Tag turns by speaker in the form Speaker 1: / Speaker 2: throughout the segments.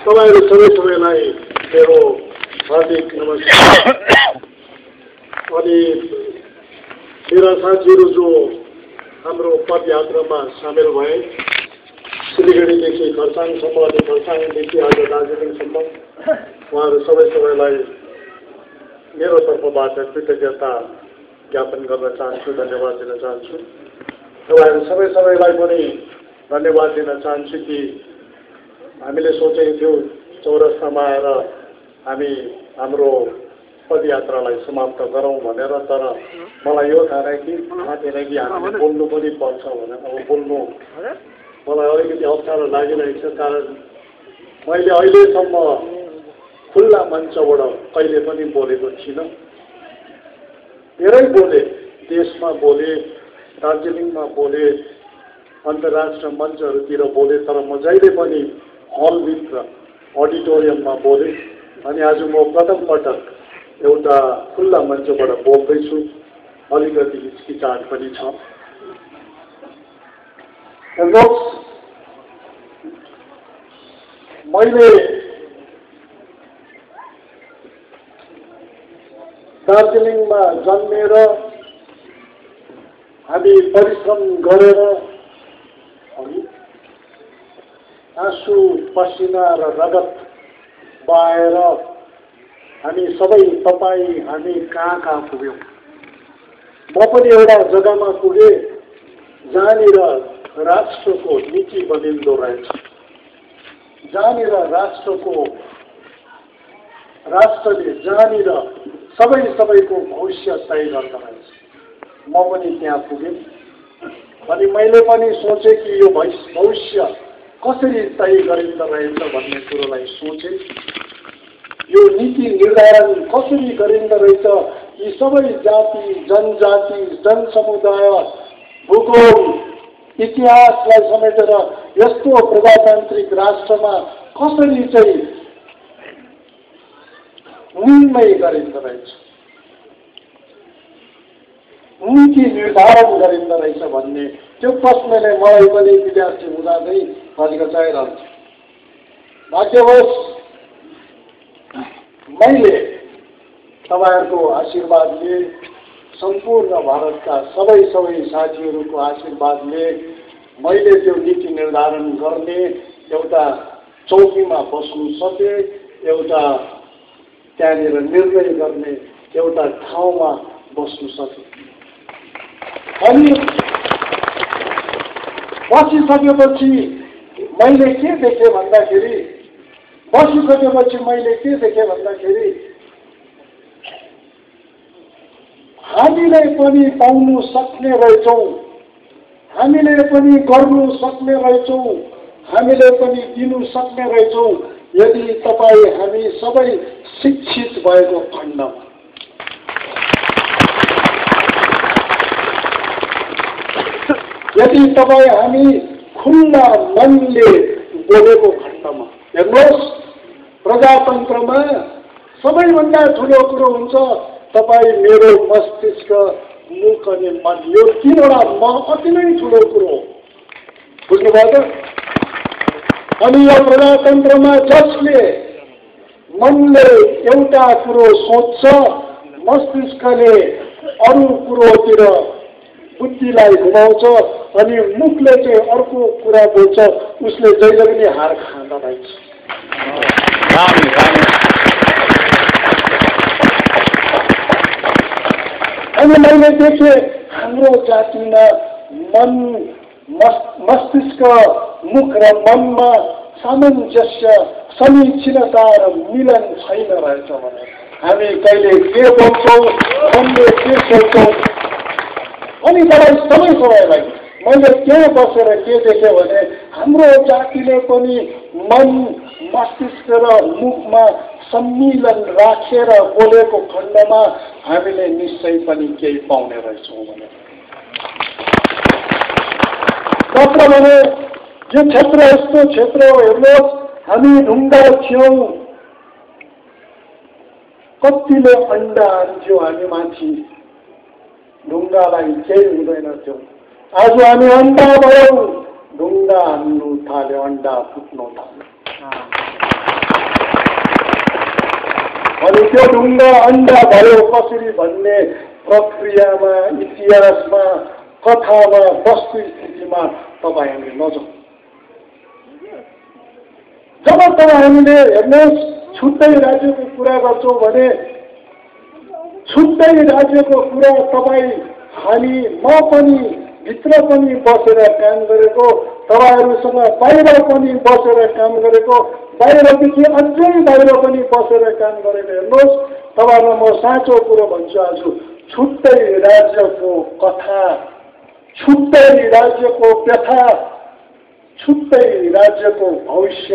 Speaker 1: तपाईहरु सबैलाई मेरो हार्दिक नमस्कार। अनि मेरा साथीहरु जो हाम्रो पदयात्रामा सामेल भए, सिलगढीदेखि खरसाङसम्म अनि खरसाङदेखि आज दार्जिलिङसम्म, उहाँहरु सबैलाई मेरो तर्फबाट कृतज्ञता ज्ञापन गर्न चाहन्छु, धन्यवाद दिन चाहन्छु। तपाईहरु सबैलाई पनि धन्यवाद दिन चाहन्छु कि हामीले सोचेको थियौं चौरस्तामा आएर हामी हाम्रो पदयात्रालाई समाप्त गरौं भनेर, तर मलाई यो थाहा थिएन कि हामीले बोल्नु पनि पर्छ भनेर। अब बोल्नु मलाई अलिकति अप्ठ्यारो लागिरहेको छ, कारण मैले अहिलेसम्म खुल्ला मञ्चबाट कहिले पनि बोलेको थिइनँ। धेरै बोले, देशमा बोले, दार्जिलिङमा बोले, अन्तर्राष्ट्रिय मञ्चहरूतिर बोले, तर म जहिले पनि हलभित्र अडिटोरियममा बोले। अनि आज म प्रथम पटक एउटा खुल्ला मञ्चबाट बोल्दैछु, अलिकति हिचकिचाहट पनि छ। मैले दार्जिलिङमा जन्मेर हामी परिश्रम गरेर आँसु पसिना र रगत बहाएर हामी सबै हामी कहाँ पुग्यौं। म पनि एउटा जग्गामा पुगे जहाँनिर राष्ट्रको नीति बनिँदो रहेछ, जहाँनिर राष्ट्रले जहाँनिर सबैको भविष्य तय गर्दो रहेछ। म पनि त्यहाँ पुगेँ। अनि मैले पनि सोचेँ कि यो भविष्य कसरी तय गरिँदो रहेछ भन्ने कुरोलाई सोचे। यो नीति निर्धारण कसरी गरिँदो रहेछ, यी सबै जाति जनजाति जनसमुदाय भूगोल इतिहासलाई समेटेर यस्तो प्रजातान्त्रिक राष्ट्रमा कसरी चाहिँ निर्णय गरिँदो रहेछ, नीति निर्धारण गरिँदो रहेछ भन्ने त्यो प्रश्नले मलाई पनि विद्यार्थी हुँदा चाहिँ हचकचाइरहन्छ। भाग्यवश मैले तपाईहरुको आशीर्वादले, सम्पूर्ण भारतका सबै साथीहरुको आशीर्वादले मैले त्यो नीति निर्धारण गर्ने एउटा चौकीमा बस्नु सके, एउटा त्यहाँनिर निर्णय गर्ने एउटा ठाउँमा बस्नु सके। अनि बसिसकेपछि मैले के देखेँ भन्दाखेरि हामीले पनि पाउनु सक्ने रहेछौं, हामीले पनि गर्नु सक्ने रहेछौं, हामीले पनि दिनु सक्ने रहेछौं यदि हामी सबै शिक्षित भएको खण्डमा। यदि हामी खुल्ला मनले बोलेको खण्डमा। हेर्नुहोस्, प्रजातन्त्रमा सबैभन्दा ठुलो कुरो हुन्छ मेरो मस्तिष्क, मुख अनि मन। यो तीनवटा अति नै ठुलो कुरो हो, बुझ्नुभयो? अनि यो प्रजातन्त्रमा जसले मनले एउटा कुरो सोच्छ, मस्तिष्कले अरू कुरोतिर बुद्धिलाई घुमाउँछ अनि मुखले चाहिँ अर्को कुरा बोल्छ, उसले जहिले पनि हार खाँदा रहेछ। अनि मैले देखेँ हाम्रो जातिमा मस्तिष्क, मुख र मनमा सामञ्जस्य, समीचीनता र मिलन छैन रहेछ भने हामी कहिले के बोल्छौँ, मनले के सोच्छौँ। अनि सबैलाई मैले त्यहाँ बसेर के देखेँ भने हाम्रो जातिले पनि मन, मस्तिष्क र मुखमा सम्मिलन राखेर बोलेको खण्डमा हामीले निश्चय पनि केही पाउने रहेछौँ भने। नत्र भने यो क्षेत्र यस्तो क्षेत्र हो। हेर्नुहोस्, हामी ढुङ्गा थियौँ, कतिले अन्डा हान्थ्यो हामी माथि, ढुङ्गालाई केही हुँदैन थियो। आज हामी अन्डा भयौँ, ढुङ्गा हान्नु थाल्यो, अन्डा फुट्न थाल्यो। अनि त्यो ढुङ्गा अन्डा भयो कसरी भन्ने प्रक्रियामा, इतिहासमा, कथामा, वस्तुस्थितिमा तपाईँ हामी नजाउँ। जब तपाईँ हामीले हेर्नुहोस् छुट्टै राज्यको कुरा गर्छौँ भने छुट्टै राज्यको कुरा तपाईँ हामी म पनि भित्र पनि बसेर काम गरेको, तपाईँहरूसँग बाहिर पनि बसेर काम गरेको, बाहिरदेखि अझै बाहिर पनि बसेर काम गरेको हेर्नुहोस्। तपाईँलाई म साँचो कुरो भन्छु, आज छुट्टै राज्यको कथा, छुट्टै राज्यको व्यथा, छुट्टै राज्यको भविष्य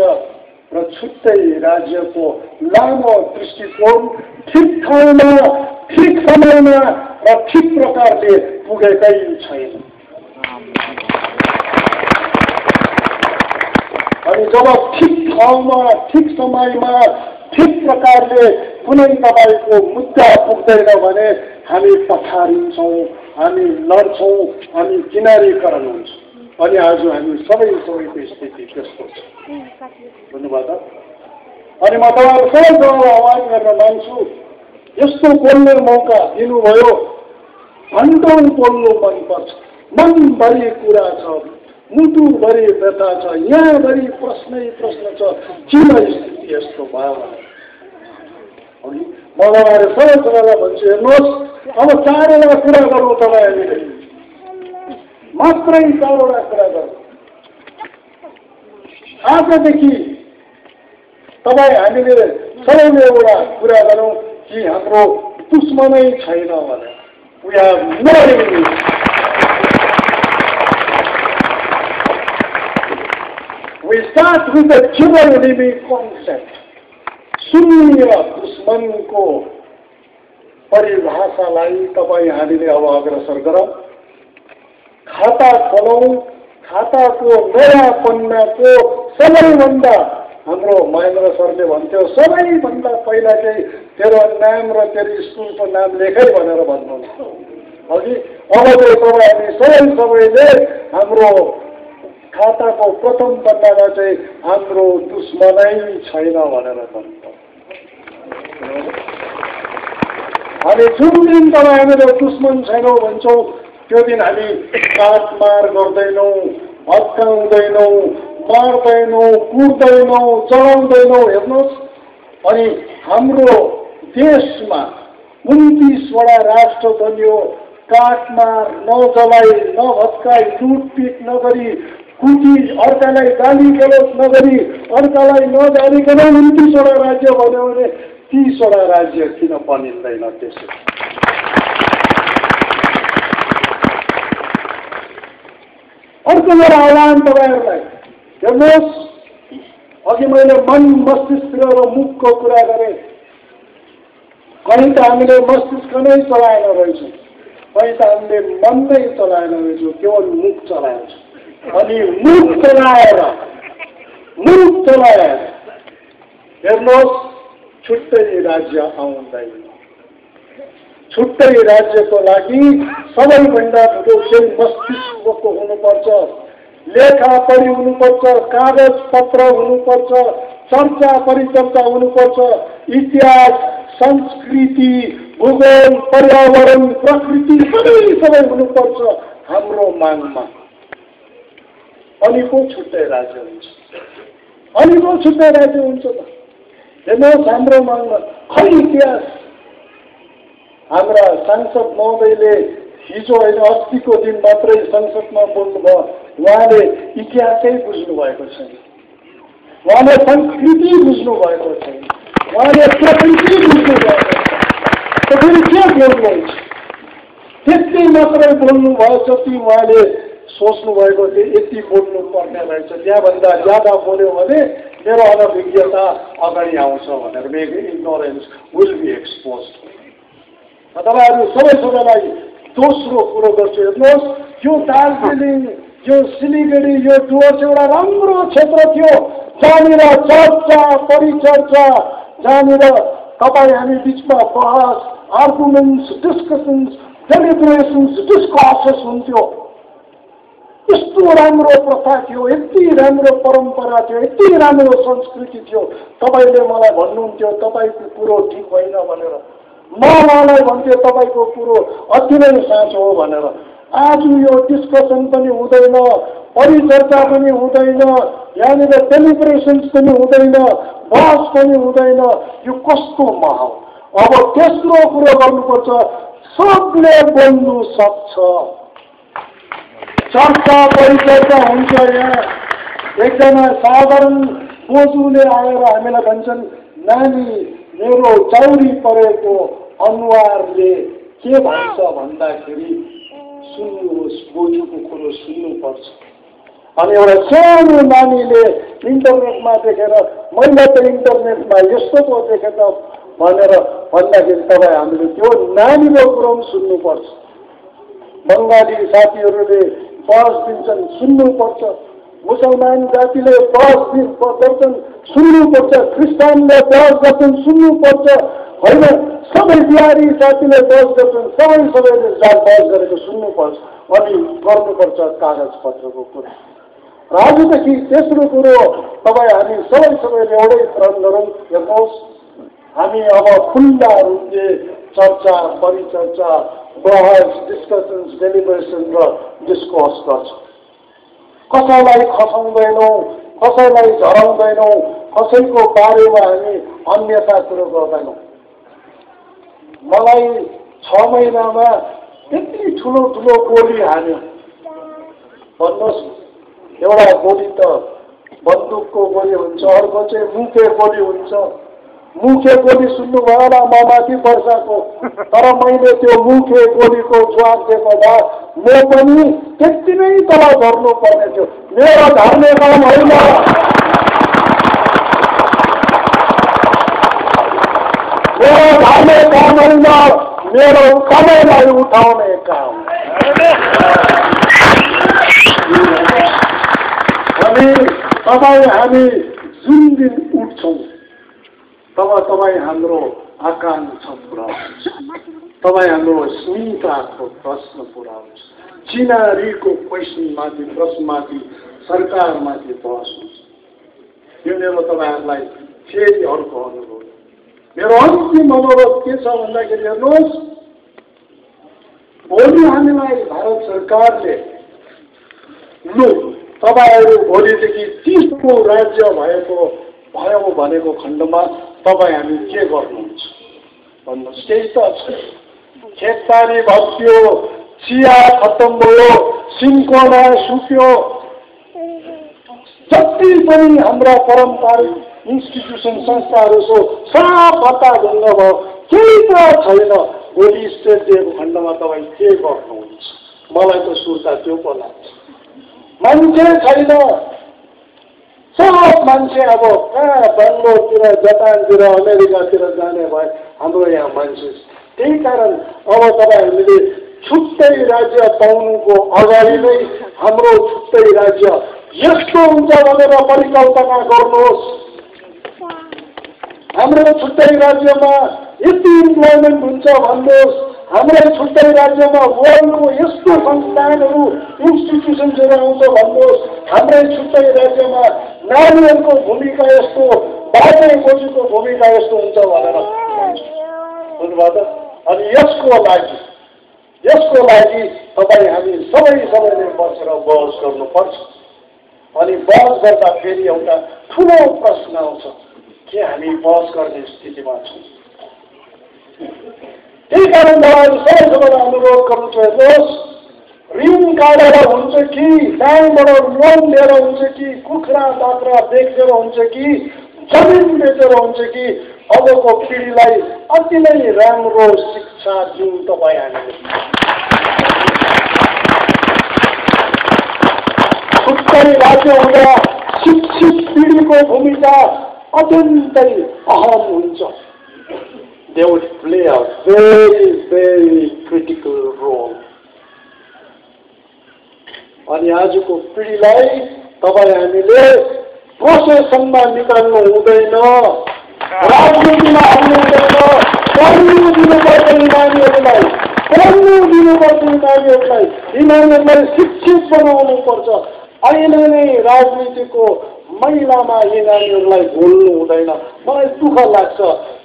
Speaker 1: र छुट्टै राज्यको लामो दृष्टिकोण ठिक ठाउँमा, ठिक समयमा र ठिक प्रकारले पुगेकै छैन। अनि जब ठिक ठाउँमा, ठिक समयमा, ठिक प्रकारले कुनै तपाईँको मुद्दा पुग्दैन भने हामी पछाडिन्छौँ, हामी लड्छौँ, हामी किनारीकरण हुन्छौँ। अनि आज हामी सबैको स्थिति त्यस्तो छ। बुझ्नुभयो त? अनि म तपाईँहरू सबैसँग आह्वान गर्न मान्छु, यस्तो बोल्ने मौका दिनुभयो, घन्टौँ बोल्नु मनपर्छ, मनभरि कुरा छ, मुटुभरि व्यथा छ, यहाँभरि प्रश्नै प्रश्न छ, किन स्थिति यस्तो भयो भने म तपाईँहरू सबैजनालाई भन्छु, हेर्नुहोस् अब 4वटा कुरा गरौँ तपाईँ हामीले, मात्रै 4वटा कुरा गरौँ। आजदेखि तपाईँ हामीले सबैले एउटा कुरा गरौँ कि हाम्रो दुश्मनै छैन भने we have no enemies. We start with the dual enemy concept. शून्य दुश्मनको परिभाषालाई तपाईँ हामीले अब अग्रसर गरौँ। खाता खोलौँ, खाताको नयाँ पन्नाको सबैभन्दा हाम्रो महेन्द्र सरले भन्थ्यो सबैभन्दा पहिला चाहिँ तेरो नाम र तेरो स्कुलको नाम लेखै भनेर भन्नुहुन्छ अघि। अब चाहिँ तपाईँ हामी सबैले हाम्रो खाताको प्रथम पन्नामा चाहिँ हाम्रो दुश्मनै छैन भनेर भन्छ। अनि जुन दिन तपाईँ हामीले दुश्मन छैनौँ भन्छौँ त्यो दिन हामी काटमार गर्दैनौँ, भत्काउँदैनौँ, मार्दैनौँ, कुट्दैनौँ, चलाउँदैनौँ। हेर्नुहोस्, अनि हाम्रो देशमा 29वटा राष्ट्र बन्यो, काटमार नजलाई, नभत्काई, लुटपिट नगरी, कुटी अर्कालाई गाली गलोच नगरी, अर्कालाई नजालिकन 29वटा राज्य बन्यो भने 30वटा राज्य किन बनिँदैन? त्यसो अर्को एउटा आह्वान तपाईँहरूलाई, हेर्नुहोस् अघि मैले मन, मस्तिष्क र मुखको कुरा गरेँ। कहीँ त हामीले मस्तिष्क नै चलाएन रहेछौँ, कहीँ त हामीले मन नै चलाएन रहेछौँ, केवल मुख चलाएको छ। अनि मुख चलाएर हेर्नुहोस् छुट्टै राज्य आउँदैन। छुट्टै राज्यको लागि सबैभन्दा ठुलो चाहिँ मस्तिष्कको हुनुपर्छ, लेखा पढी हुनुपर्छ, कागज पत्र हुनुपर्छ, चर्चा परिचर्चा हुनुपर्छ, इतिहास, संस्कृति, भूगोल, पर्यावरण, प्रकृति सबै हुनुपर्छ हाम्रो मागमा। अनि को छुट्टै राज्य हुन्छ? अनि को छुट्टै राज्य हुन्छ त? हेर्नुहोस् हाम्रो मागमा खै इतिहास। हाम्रा सांसद महोदयले हिजो होइन अस्तिको दिन मात्रै संसदमा बोल्नुभयो, उहाँले इतिहासै बुझ्नु भएको छैन, उहाँले संस्कृति बुझ्नु भएको छैन, उहाँले प्रकृति बुझ्नु भएको छैन। फेरि के बोल्नुहुन्छ? त्यति मात्रै बोल्नु भयो जति उहाँले सोच्नु भएको थियो यति बोल्नु पर्ने रहेछ। त्यहाँभन्दा ज्यादा बोल्यो भने मेरो अनभिज्ञता अगाडि आउँछ भनेर, मेरो इग्नोरेन्स विल बी एक्सपोज्ड। तपाईँहरू सबैलाई दोस्रो कुरो गर्छु, हेर्नुहोस् यो दार्जिलिङ, यो सिलिगुडी, यो डुवर्स एउटा राम्रो क्षेत्र थियो जहाँनिर चर्चा परिचर्चा, जहाँनिर तपाईँ हामी बिचमा बहस, आर्गुमेन्ट्स, डिस्कसन्स, डेलिब्रेसन्स, डिस्कसेस हुन्थ्यो।
Speaker 2: यस्तो राम्रो प्रथा थियो, यति राम्रो परम्परा थियो, यति राम्रो संस्कृति थियो। तपाईँले मलाई भन्नुहुन्थ्यो तपाईँको कुरो ठिक होइन भनेर, म उहाँलाई भन्थ्यो तपाईँको कुरो अति नै साँचो हो भनेर। आज यो डिस्कसन पनि हुँदैन, परिचर्चा पनि हुँदैन, यहाँनिर डेलिब्रेसन्स पनि हुँदैन, बहस पनि हुँदैन। यो कस्तो माहौल! अब तेस्रो कुरो गर्नुपर्छ, सबले बोल्नु सक्छ, चर्चा परिचर्चा हुन्छ। यहाँ एकजना साधारण बोजूले आएर हामीलाई भन्छन्, नानी मेरो चौरी परेको अनुहारले के भन्छ भन्दाखेरि सुन्नुहोस्, बोजूको कुरो सुन्नुपर्छ। अनि एउटा सानो नानीले इन्टरनेटमा देखेर मैले त इन्टरनेटमा यस्तो पो देखेँ त भनेर भन्दाखेरि तपाईँ हामीले त्यो नानीको कुरो पनि सुन्नुपर्छ। बङ्गाली साथीहरूले बहस दिन्छन्, सुन्नुपर्छ। मुसलमान जातिले बहस गर्छन्, सुन्नुपर्छ। क्रिस्चियनले बहस गर्छन्, सुन्नुपर्छ। होइन, सबै बिहारी जातिले बहस गर्छन्, सबैले बहस गरेको सुन्नुपर्छ अनि गर्नुपर्छ कागज पत्रको कुरा। र आजदेखि तेस्रो कुरो तपाईँ हामी सबैले एउटै प्रण गरौँ। हेर्नुहोस्, हामी अब खुल्ला रूपले चर्चा परिचर्चा बहस डिस्कसन्स डेलिब्रेसन र डिस्कोर्स गर्छौँ। कसैलाई खसाउँदैनौँ, कसैलाई झराउँदैनौँ, कसैको बारेमा हामी अन्यथा कुरो गर्दैनौँ। मलाई 6 महिनामा त्यति ठुलो गोली हान्यो। भन्नुहोस्, एउटा गोली त बन्दुकको गोली हुन्छ, अर्को चाहिँ मुखे गोली हुन्छ। मुखे गोली सुन्नुभयो होला म माथि वर्षाको, तर मैले त्यो मुखे गोलीको जवाब दिएको भए म पनि त्यति नै तल झर्नु पर्ने थियो। मेरो झर्ने काम होइन, मेरो झर्ने काम होइन, मेरो सबैलाई उठाउने काम। अनि तपाईँ हामी जुन दिन उठ्छौँ तब तपाईँ हाम्रो आकांक्षा पुरा हुन्छ, तपाईँ हाम्रो स्मिताको प्रश्न पुरा हुन्छ, चिनारीको क्वेसनमाथि प्रश्नमाथि सरकारमाथि बहस हुन्छ। यो मेरो तपाईँहरूलाई फेरि अर्को अनुभव। मेरो अन्तिम अनुरोध के छ भन्दाखेरि हेर्नुहोस्, भोलि हामीलाई भारत सरकारले लु तपाईँहरू भोलिदेखि 30औं राज्य भयो भनेको खण्डमा तपाईँ हामी के गर्नुहुन्छ भन्नुहोस्। त्यही त छ, खेतबारी भत्कियो, चिया खत्तम भयो, सिन्कोना सुक्यो, जति पनि हाम्रा पारम्परिक इन्स्टिट्युसन संस्थाहरू छौ सब हत्ताभङ्ग भयो, केही त छैन। भोलि स्टेट डेको खण्डमा तपाईँ के गर्नुहुन्छ? मलाई त सुर्ता त्यो पो लाग्छ। मान्छे छैन, सब मान्छे अब कहाँ बेङ्गलोरतिर, जापानतिर, अमेरिकातिर जाने भए हाम्रो यहाँ मान्छे। त्यही कारण अब तपाईँहरूले छुट्टै राज्य पाउनुको अगाडि नै हाम्रो छुट्टै राज्य यस्तो हुन्छ भनेर परिकल्पना गर्नुहोस्। हाम्रो छुट्टै राज्यमा यति इम्प्लोइमेन्ट हुन्छ भन्नुहोस्। हाम्रो छुट्टै राज्यमा वर्ल्डको यस्तो संस्थानहरू इन्स्टिट्युसन्सहरू आउँछ भन्नुहोस्। हाम्रै छुट्टै राज्यमा नानीहरूको भूमिका यस्तो, बाजे बोजूको भूमिका यस्तो हुन्छ भनेर बुझ्नुभयो त। अनि यसको लागि तपाईँ हामी सबैले बसेर बहस गर्नुपर्छ। अनि बहस गर्दा फेरि एउटा ठुलो प्रश्न आउँछ, के हामी बहस गर्ने स्थितिमा छौँ? त्यही कारण तपाईँहरू सबैलाई अनुरोध गर्नु छ, हेर्नुहोस्, ऋण काटेर हुन्छ कि ब्याङ्कबाट लोन लिएर हुन्छ कि कुखुरा बाख्रा बेचेर हुन्छ कि जमिन बेचेर हुन्छ कि अबको पिँढीलाई अति नै राम्रो शिक्षा दिउँ तपाईँ हामीले। छुट्टै राज्य हुँदा शिक्षित पिँढीको भूमिका अत्यन्तै अहम हुन्छ। They would play a very critical role. अनि आजको पिँढीलाई तपाईँ हामीले प्रोसेसनमा निकाल्नु हुँदैन, राजनीतिमा हाल्नु हुँदैन, पढ्नु दिनुपर्छ नानीहरूलाई। पढ्नु दिनुपर्छ नानीहरूलाई, यी नानीहरूलाई शिक्षित बनाउनुपर्छ। अहिले नै राजनीतिको महिलामा यी नानीहरूलाई भुल्नु हुँदैन। मलाई दुःख लाग्छ,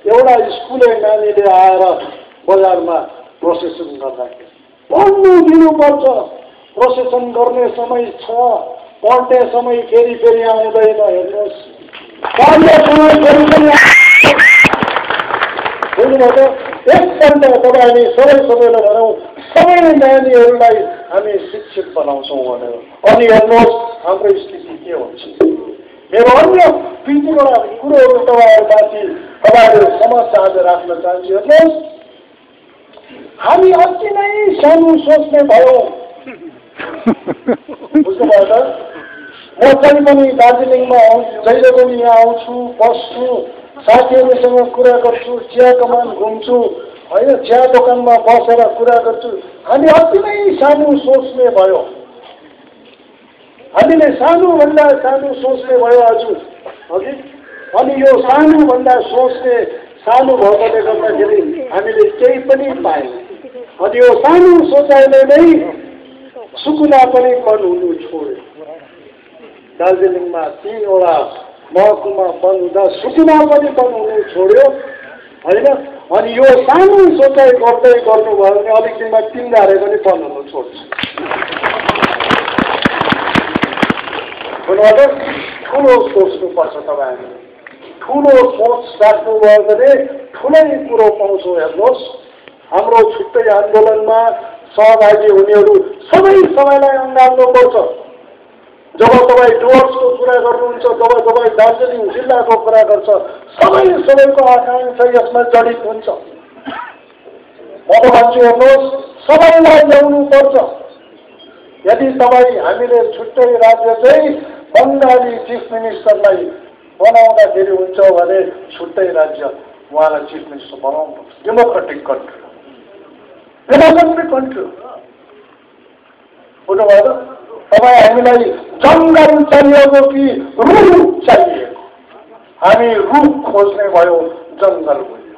Speaker 2: एउटा स्कुले नानीले आएर बजारमा प्रोसेसन गर्दाखेरि पढ्नु दिनुपर्छ। प्रोसेसन गर्ने समय छ, पढ्ने समय फेरि आउँदैन। हेर्नुहोस्, पढ्ने समय फेरि बुझ्नुभयो? एकपल्ट तपाईँ सबैलाई भनौँ, सबै नानीहरूलाई हामी शिक्षित बनाउँछौँ भनेर। अनि हेर्नुहोस् हाम्रो स्थिति के हुन्छ। मेरो अन्य दुई तीनवटा कुरोहरू तपाईँहरूले समक्ष आज राख्न चाहन्छु। हेर्नुहोस्, हामी अति नै सानो सोच्ने भयौँ। बुझ्नुभयो त? म कहिले पनि दार्जिलिङमा जहिले पनि यहाँ आउँछु, बस्छु, साथीहरूसँग कुरा गर्छु, चिया कमान घुम्छु, होइन, चिया दोकानमा बसेर कुरा गर्छु। हामी अति नै सानो सोच्ने भयो। हामीले सानोभन्दा सानो सोच्ने भयो हजुर, हगि। अनि यो सानोभन्दा सोच्ने सानो भएकोले गर्दाखेरि हामीले केही पनि पाएनौँ। अनि यो सानो सोचाइले नै सुकुना पनि बन्द हुनु छोड्यो। दार्जिलिङमा 3वटा महकुमा बन्द हुँदा सुकुना पनि बन्द हुनु छोड्यो, होइन। अनि यो सानो सोचाइ गर्दै गर्नुभयो भने अलिक दिनमा 3 धारे पनि बन्द हुनु छोड्छ। ठुलो सोच्नुपर्छ तपाईँहरूले। ठुलो सोच राख्नुभयो भने ठुलै कुरो पाउँछौँ। हेर्नुहोस्, हाम्रो छुट्टै आन्दोलनमा सहभागी हुनेहरू सबैलाई अँगाल्नुपर्छ। जब तपाईँ डुवर्सको कुरा गर्नुहुन्छ, जब तपाईँ दार्जिलिङ जिल्लाको कुरा गर्छ, सबैको आकांक्षा यसमा जडित हुन्छ। म भन्छु, हेर्नुहोस्, सबैलाई ल्याउनुपर्छ। यदि तपाईँ हामीले छुट्टै राज्य चाहिँ बङ्गाली चिफ मिनिस्टरलाई बनाउँदाखेरि हुन्छ भने छुट्टै राज्य उहाँलाई चिफ मिनिस्टर बनाउनुपर्छ। Democratic country, democratic country. बुझ्नुभयो त? तपाईँ हामीलाई जङ्गल चाहिएको कि रुख चाहिएको? हामी रुख खोज्ने भयो, जङ्गल खोज्यो।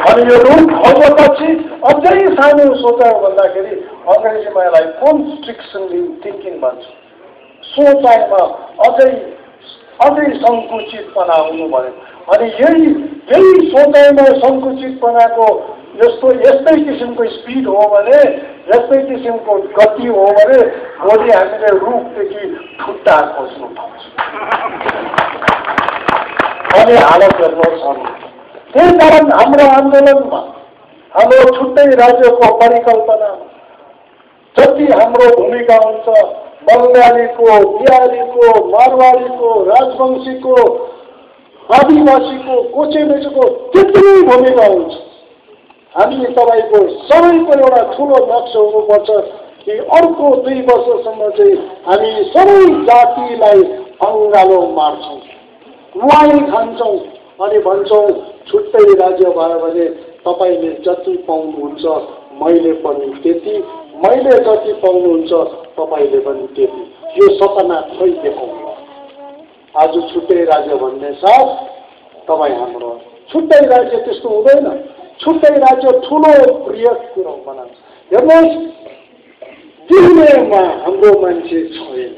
Speaker 2: अनि यो रुख खोजेपछि अझै सानो सोचायो भन्दाखेरि अङ्ग्रेजीमा यसलाई कन्स्ट्रिक्सन थिङ्किङ भन्छ। सोचाइमा अझै सङ्कुचितपना आउनु भयो। अनि यही सोचाइमा सङ्कुचितपनाको यस्तै किसिमको स्पिड हो भने, यस्तै किसिमको गति हो भने भोलि हामीले रुखदेखि ठुट्टा खोज्नु पाउँछ। अनि हालत हेर्नुहोस्। त्यही कारण हाम्रो आन्दोलनमा, हाम्रो छुट्टै राज्यको परिकल्पनामा जति हाम्रो भूमिका हुन्छ, बङ्गालीको, बिहारीको, मारवाडीको, राजवंशीको, आदिवासीको, कोचेमेचीको त्यति भूमिका हुन्छ। हामी तपाईँको सबैको एउटा ठुलो लक्ष्य हुनुपर्छ कि अर्को 2 वर्षसम्म चाहिँ हामी सबै जातिलाई अङ्गालो मार्छौँ, रुवाई खान्छौँ अनि भन्छौँ छुट्टै राज्य भयो भने तपाईँले जति पाउनुहुन्छ मैले पनि त्यति, मैले जति पाउनुहुन्छ तपाईँले पनि त्यति। यो सपना खै देखाउनु। आज छुट्टै राज्य भन्ने साथ तपाईँ हाम्रो छुट्टै राज्य त्यस्तो हुँदैन। छुट्टै राज्य ठुलो बृहत कुरो बनाउँछ। हेर्नुहोस्, दिल्लीमा हाम्रो मान्छे छैन।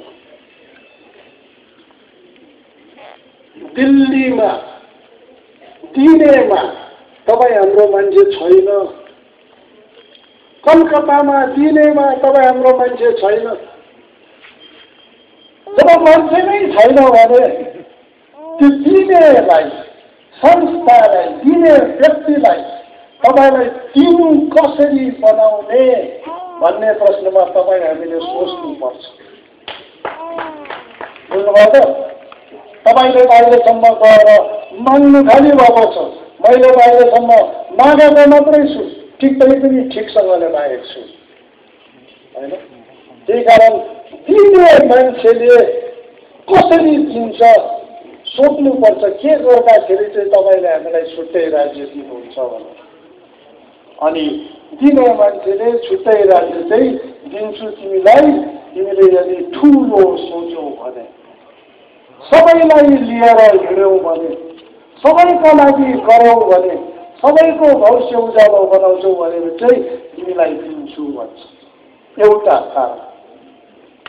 Speaker 2: दिल्लीमा दिनेमा तपाईँ हाम्रो मान्छे छैन। कलकत्तामा दिनेमा तपाईँ हाम्रो मान्छे छैन। जब मान्छे नै छैन भने त्यो दिनेलाई, संस्थालाई, दिने व्यक्तिलाई तपाईँलाई दिनु कसरी बनाउने भन्ने प्रश्नमा तपाईँ हामीले सोच्नुपर्छ। बुझ्नुभयो त? तपाईँले अहिलेसम्म गएर माग्नु खाली भएको छ। मैले अहिलेसम्म मागेको मात्रै छु, ठिकै पनि ठिकसँगले मागेको छु, होइन? त्यही कारण दिने मान्छेले कसरी दिन्छ सोध्नुपर्छ। के गर्दाखेरि चाहिँ तपाईँले हामीलाई छुट्टै राज्य दिनुहुन्छ भनेर। अनि दिने मान्छेले छुट्टै राज्य चाहिँ दिन्छु तिमीलाई, तिमीले यदि ठुलो सोच्यौ भने, सबैलाई लिएर हिँड्यौ भने, सबैका लागि गरौँ भने सबैको भविष्य उज्यालो बनाउँछौ भनेर चाहिँ तिमीलाई दिन्छु भन्छ एउटा कारण।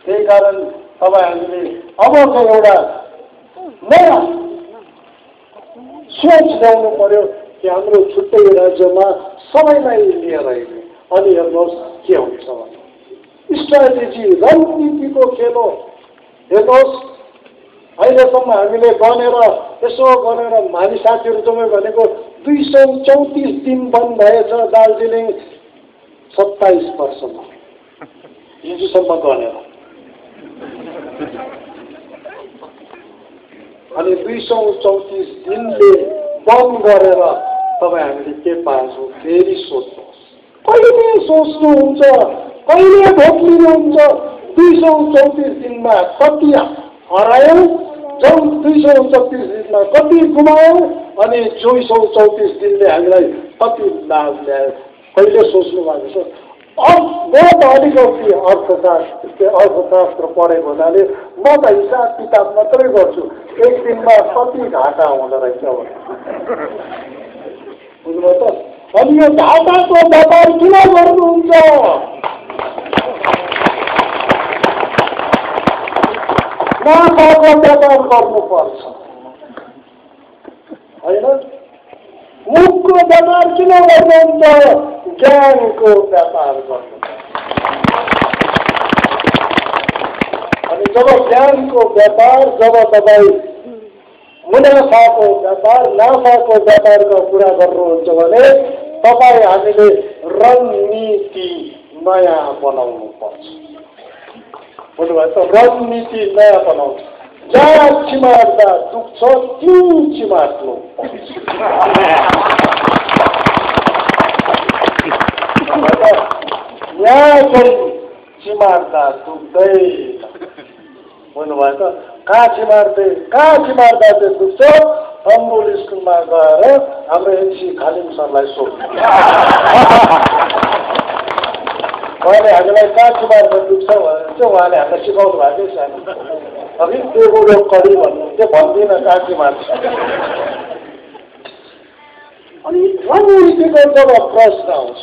Speaker 2: त्यही कारण तपाईहरूले अब चाहिँ एउटा नयाँ सोच ल्याउनु पर्यो कि हाम्रो छुट्टै राज्यमा सबैलाई लिएर हिँड्ने। अनि हेर्नुहोस् के हुन्छ भने स्ट्राटेजी रणनीतिको खेल हो। हेर्नुहोस् अहिलेसम्म हामीले गनेर यसो गरेर मानिस साथीहरू जम्मै भनेको 234 दिन बन्द भएछ दार्जिलिङ 27 वर्षमा हिजोसम्म गनेर। अनि 234 दिनले बन्द गरेर तपाईँ हामीले के पाएछौँ फेरि सोच्नुहोस्। कहिले सोच्नुहुन्छ, कहिले भोट लिनुहुन्छ? 234 दिनमा कति हरायौँ, 234 दिनमा कति गुमायौँ अनि 234 दिनले हामीलाई कति लाभ ल्यायो, कहिले सोच्नु भएको छ? म त अलिकति अर्थशास्त्र पढेको हुनाले म त हिसाब किताब मात्रै गर्छु एक दिनमा कति घाटा हुँदो रहेछ बुझ्नु त। अनि यो घाटाको व्यापार किन गर्नुहुन्छ? नाफाको व्यापार गर्नुपर्छ होइन? मुखको व्यापार किन गर्नुहुन्छ? ज्ञानको व्यापार गर्नु। अनि जब ज्ञानको व्यापार, जब तपाईँ मुनाफाको व्यापार, नाफाको व्यापारको कुरा गर्नुहुन्छ भने तपाईँ हामीले रणनीति नयाँ बनाउनु पर्छ। बुझ्नुभयो त? रणनीति नयाँ बनाउनु। जहाँ चिमार्दा दुख्छ त्यहीँ चिमार्नु पर्छ। यहाँ चाहिँ चिमार्दा दुख्दैन। बुझ्नुभयो त? कहाँ चिमार्दा चाहिँ दुख्छ? अम्बुल स्कुलमा गएर हाम्रो एनसी खालिम सरलाई सोध्नु। उहाँले हामीलाई कहाँ चिमार्दा दुख्छ भनेर चाहिँ उहाँले हामीलाई सिकाउनु भएको सानो। अघि त्यो कडी भन्नुहुन्थ्यो, भन्दिनँ कहाँ चिमार्छ। अनि रणनीतिको जब प्रश्न आउँछ,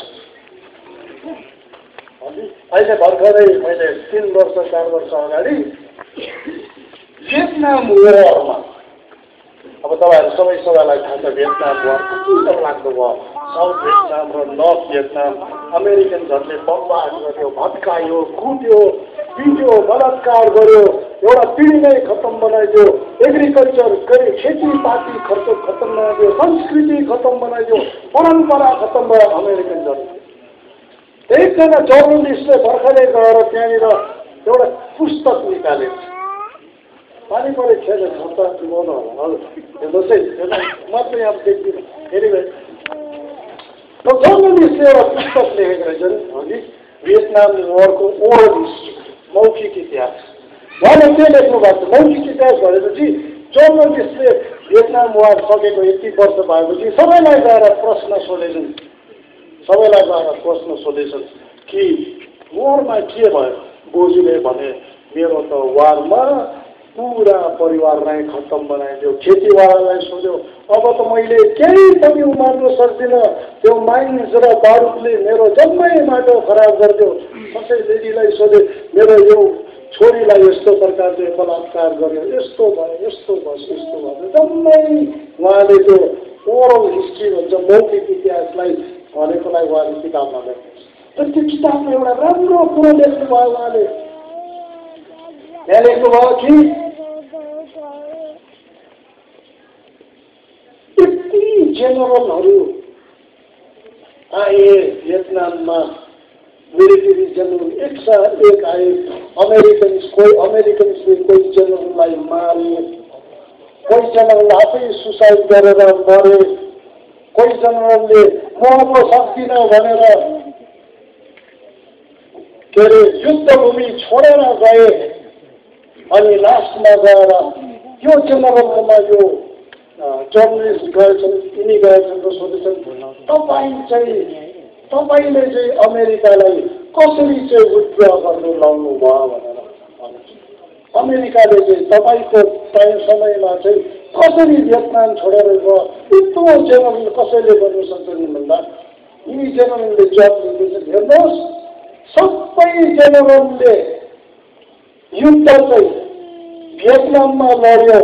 Speaker 2: अहिले भर्खरै मैले 3 वर्ष 4 वर्ष अगाडि भियतनाम वरमा, अब तपाईँहरू सबैलाई थाहा छ भियतनाम वार कति लाग्दो भयो। साउथ भियतनाम र नर्थ भियतनाम अमेरिकनहरूले बमबार गर्यो, भत्कायो, कुट्यो, पिट्यो, बलात्कार गर्यो, एउटा पिँढी नै खत्तम बनाइदियो, एग्रिकल्चर खेतीपाती खत्तम बनाइदियो, संस्कृति खत्तम बनाइदियो, परम्परा खत्तम भयो अमेरिकनहरू। एकजना जर्नलिस्टले भर्खरै गएर त्यहाँनिर एउटा पुस्तक निकालेको छ। पानी परे खेल छोड्दा बोल्नु होला। हेर्नुहोस् है, म त यहाँ देख्दिनँ फेरि जर्नलिस्टले एउटा पुस्तक लेखेको रहेछ नि भियतनाम वरको ओरल हिस्ट्री, मौखिक इतिहास। उहाँले के लेख्नु भएको छ? मौखिक इतिहास भनेपछि जर्नलिस्टले भियतनाम वार सकेको यति वर्ष भएपछि सबैलाई गएर प्रश्न सोधेछन् कि वारमा के भयो? बोजूले भने मेरो त वारमा पुरा परिवारलाई खत्तम बनाइदियो, खेतीवालालाई सोध्यो, अब त मैले केही पनि उमार्न सक्दिनँ, त्यो माइन्स र बारुदले मेरो जम्मै माटो खराब गरिदियो। कसै लेडीलाई सोधे, मेरो यो छोरीलाई यस्तो प्रकारले बलात्कार गर्यो, यस्तो भयो जम्मै उहाँले त्यो ओरल हिस्ट्री भन्छ मौखिक इतिहासलाई भनेकोलाई उहाँले किताबमा लेख्नुहुन्छ। तर त्यो किताबमा एउटा राम्रो कुरो लेख्नुभयो उहाँले। यहाँ लेख्नुभयो कि यति जेनरलहरू आए भियतनाममा, मिलिट्री जनरल एक आए, अमेरिकन्सले कोही जनरललाई मारे, कोही जनरल आफै सुसाइड गरेर मरे, कोही जनरलले म सक्दिनँ भनेर के अरे युद्धभूमि छोडेर गए। अनि लास्टमा गएर त्यो जनरलमा यो जर्नलिस्ट गएछन्, यिनी गएछन् र सोधेछन् तपाईँले चाहिँ अमेरिकालाई कसरी चाहिँ विथड्र गर्नु लाउनु भयो भनेर। अमेरिकाले चाहिँ तपाईँको समयमा चाहिँ कसरी भियतनाम छोडेर गयो, यत्रो जेनरल कसैले गर्नु सक्दैन भन्दा यिनी जेनरलले जवाब दिँदैछन्। हेर्नुहोस्, सबै जेनरलले युद्ध चाहिँ भियतनाममा लड्यो,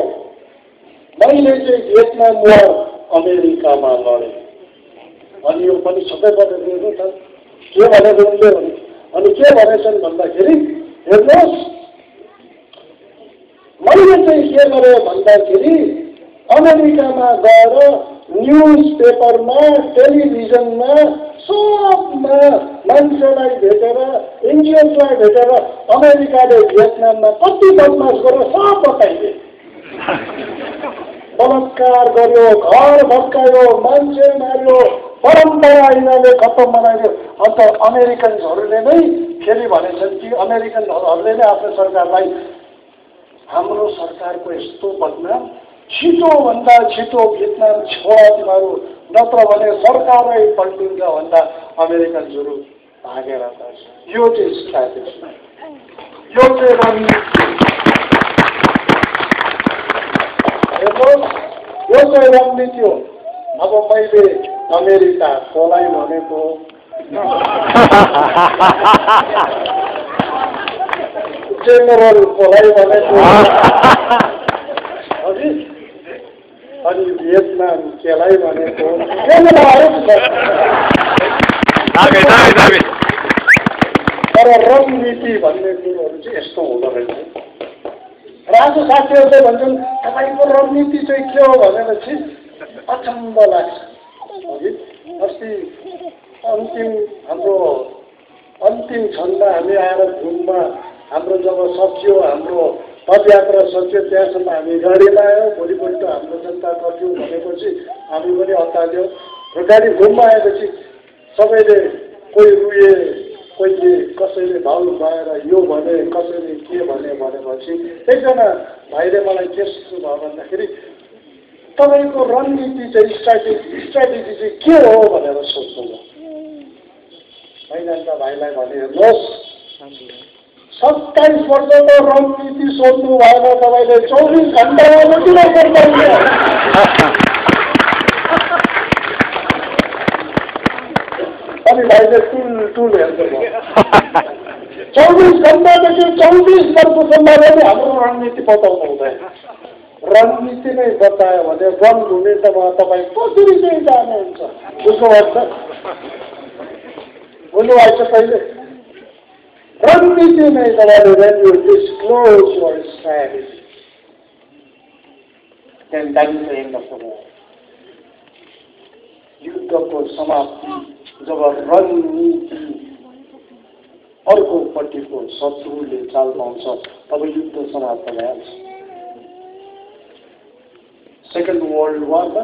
Speaker 2: मैले चाहिँ भियतनाम वार अमेरिकामा लडेँ। अनि यो पनि सबैबाट दिनु छ के भनेर उनले भने। अनि के भनेछन् भन्दाखेरि हेर्नुहोस्, मैले चाहिँ के गरेँ भन्दाखेरि अमेरिकामा गएर न्युज पेपरमा, टेलिभिजनमा, सबमा मान्छेलाई भेटेर, एनजिओलाई भेटेर अमेरिकाले भियतनाममा कति बदमास गरेर सब बताइदिए। बलात्कार गर्यो, घर भत्कायो, मान्छे मार्यो, परम्परा यिनीहरूले खत्तम बनाइदियो। अन्त अमेरिकन्सहरूले नै फेरि भनेछन् कि अमेरिकनहरूले नै आफ्नो सरकारलाई हाम्रो सरकारको यस्तो बदनाम, छिटोभन्दा छिटो भियतनाम छोडा तिमीहरू, नत्र भने सरकारै पल्टिन्छ भन्दा अमेरिकन्सहरू भागेर जान्छ। यो चाहिँ स्ट्राटेजी, यो चाहिँ रणनीति। हेर्नुहोस्, यो चाहिँ रणनीति हो। अब मैले अमेरिकाकोलाई भनेको जेनरलकोलाई भनेको अनि भियतनाम केलाई भनेको तर रणनीति भन्ने कुरोहरू चाहिँ यस्तो हुँदो रहेछ। राजु साथीहरूले भन्छन् तपाईँको रणनीति चाहिँ के हो भनेपछि अचम्म लाग्छ। अस्ति हाम्रो अन्तिम क्षणमा हामी आएर घुममा हाम्रो जब सकियो, हाम्रो पदयात्रा सकियो, त्यहाँसम्म हामी गाडीमा आयौँ। भोलिपल्ट हाम्रो जनता कर्फ्यू भनेपछि हामी पनि अत्ताल्यौँ र गाडी घुममा आएपछि सबैले कोही रुए, कोहीले कसैले भाउ भएर यो भने, कसैले के भने भनेपछि एकजना भाइले मलाई के सोच्नु भयो भन्दाखेरि तपाईँको रणनीति चाहिँ स्ट्राटेजी चाहिँ के हो भनेर सोच्नुभयो। मैले अन्त भाइलाई भने हेर्नुहोस्, 27 वर्षको रणनीति सोध्नु भएन तपाईँले, 24 घण्टामा किन गर्दैन? अनि भाइले टुल हेर्नुभयो। 24 घण्टादेखि 24 वर्षसम्म पनि हाम्रो रणनीति बताउनु हुँदैन। रणनीति नै बतायो भने रणभूमिमा तपाईँ कसरी चाहिँ जानुहुन्छ? बुझ्नुभएको छ? बुझ्नुभएको छ? पहिले रणनीति नै तपाईँले when you disclose your strategy, then that is the end of the war. युद्धको समाप्ति जब रणनीति अर्कोपट्टिको शत्रुले चाल पाउँछ तब युद्ध समाप्त भइहाल्छ। सेकेन्ड वर्ल्ड वारमा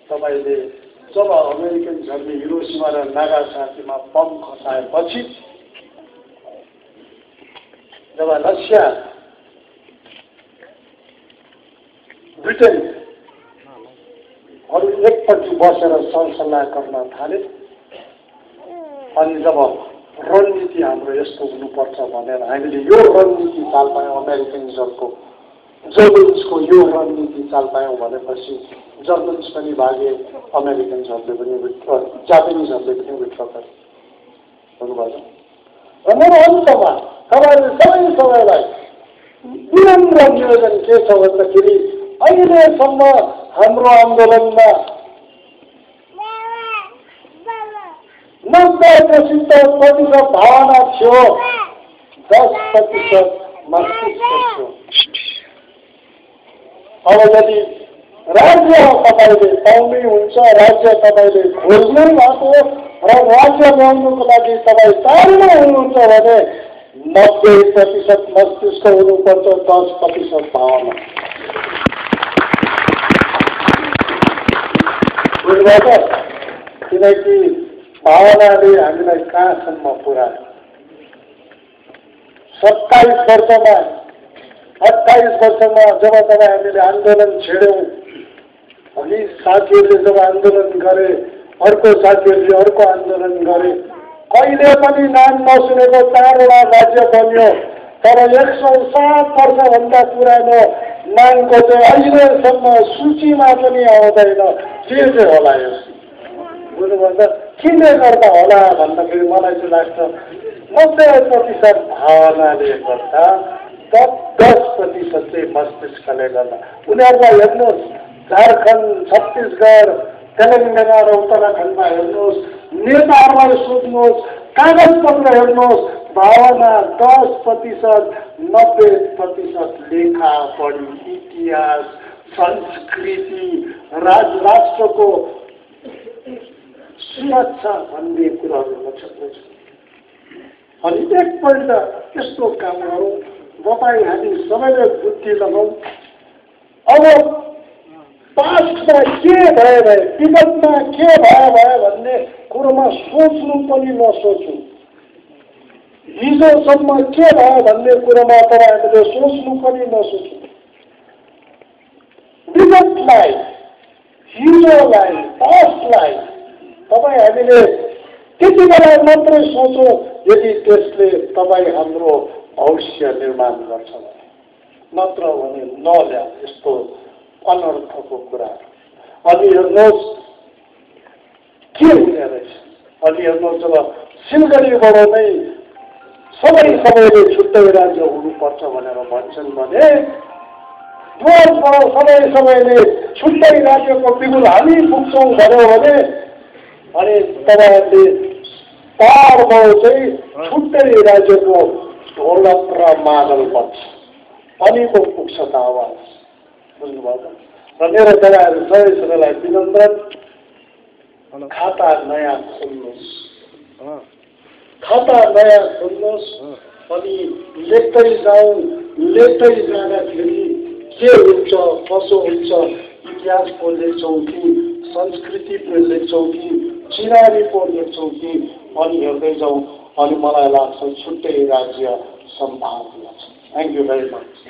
Speaker 2: तपाईँले जब अमेरिकन्सहरूले हिरोसिमा र नागासाकीमा बम खसाएपछि जब रसिया, ब्रिटेनहरू एकपट्टि बसेर सरसल्लाह गर्न थाले अनि जब रणनीति हाम्रो यस्तो हुनुपर्छ भनेर हामीले यो रणनीति चाल पायौँ, अमेरिकन्सहरूको जर्मन्सको यो रणनीति चाल पायौँ भनेपछि जर्मन्स पनि भागे, अमेरिकन्सहरूले पनि, जापानिजहरूले पनि विड्र गरे। भन्नुभयो। र मेरो अन्तमा तपाईँहरूले सबैलाई विनम्र निवेदन के छ भन्दाखेरि अहिलेसम्म हाम्रो आन्दोलनमा 90% भावना थियो, 10% मस्तिष्क थियो। अब यदि राज्य तपाईँले पाउनै हुन्छ, राज्य तपाईँले खोज्नै भएको र राज्य ल्याउनुको लागि तपाईँ तयार हुनुहुन्छ भने 90% मस्तिष्क हुनुपर्छ, 10% भावना। बुझ्नुभयो? किनकि भावनाले हामीलाई कहाँसम्म पुर्यायो। 28 वर्षमा जब तपाईँ हामीले आन्दोलन छेड्यौँ, हामी साथीहरूले जब आन्दोलन गरे, अर्को साथीहरूले अर्को आन्दोलन गरे, कहिले पनि नाम नसुनेको 4वटा राज्य बन्यो। तर 107 वर्षभन्दा पुरानो नामको चाहिँ अहिलेसम्म सूचीमा पनि आउँदैन। के चाहिँ होला यो? बुझ्नुभयो त? किन गर्दा होला भन्दाखेरि मलाई चाहिँ लाग्छ 90% भावनाले गर्दा 10% चाहिँ मस्तिष्कले गर्दा। उनीहरूलाई हेर्नुहोस्, झारखण्ड, छत्तिसगढ, तेलङ्गाना र उत्तराखण्डमा हेर्नुहोस्, नेताहरूलाई सोध्नुहोस्, कागजपत्र हेर्नुहोस्, भावना 10%, 90% लेखा पढी, इतिहास, संस्कृति, राष्ट्रको सुरक्षा भन्ने कुराहरू नक्षत्र छ। अनि एकपल्ट यस्तो काम गरौँ, तपाईँ हामी सबैले बुद्धि लगाउँ। अब पास्टमा के भयो, विगतमा के भयो भन्ने कुरोमा सोच्नु पनि नसोच्नु। हिजोसम्म के भयो भन्ने कुरोमा तपाईँहरूले सोच्नु पनि नसोच्नु। विगतलाई, हिजोलाई, पास्टलाई तपाईँ हामीले त्यति बेला मात्रै सोचौँ यदि त्यसले तपाईँ हाम्रो भविष्य निर्माण गर्छ भने। नत्र भने नल्या यस्तो अनर्थको कुरा। अनि हेर्नुहोस् के हुने रहेछ। अनि हेर्नुहोस्, जब सिलगढीबाट नै सबैले छुट्टै राज्य हुनुपर्छ भनेर भन्छन् भने डुवर्सबाट सबैले छुट्टै राज्यको बिगुल हामी पुग्छौँ भन्यो भने अनि तपाईँहरूले पाहाडबाट चाहिँ छुट्टै राज्यको ढोलक र मादल बन्छ अनि पो पुग्छ त आवाज। बुझ्नुभयो त? र मेरो तपाईँहरू सबैलाई विनम्र, खाता नयाँ खोल्नुहोस्, खाता नयाँ खोल्नुहोस्। अनि लेख्दै जाउँ, लेख्दै जाँदाखेरि के हुन्छ, कसो हुन्छ, इतिहास पो लेख्छौँ कि संस्कृति पो लेख्छौँ कि चिनारी पो लेख्छौँ कि, अनि हेर्दै जाउँ। अनि मलाई लाग्छ छुट्टै राज्य सम्भावना छ। Thank you very much.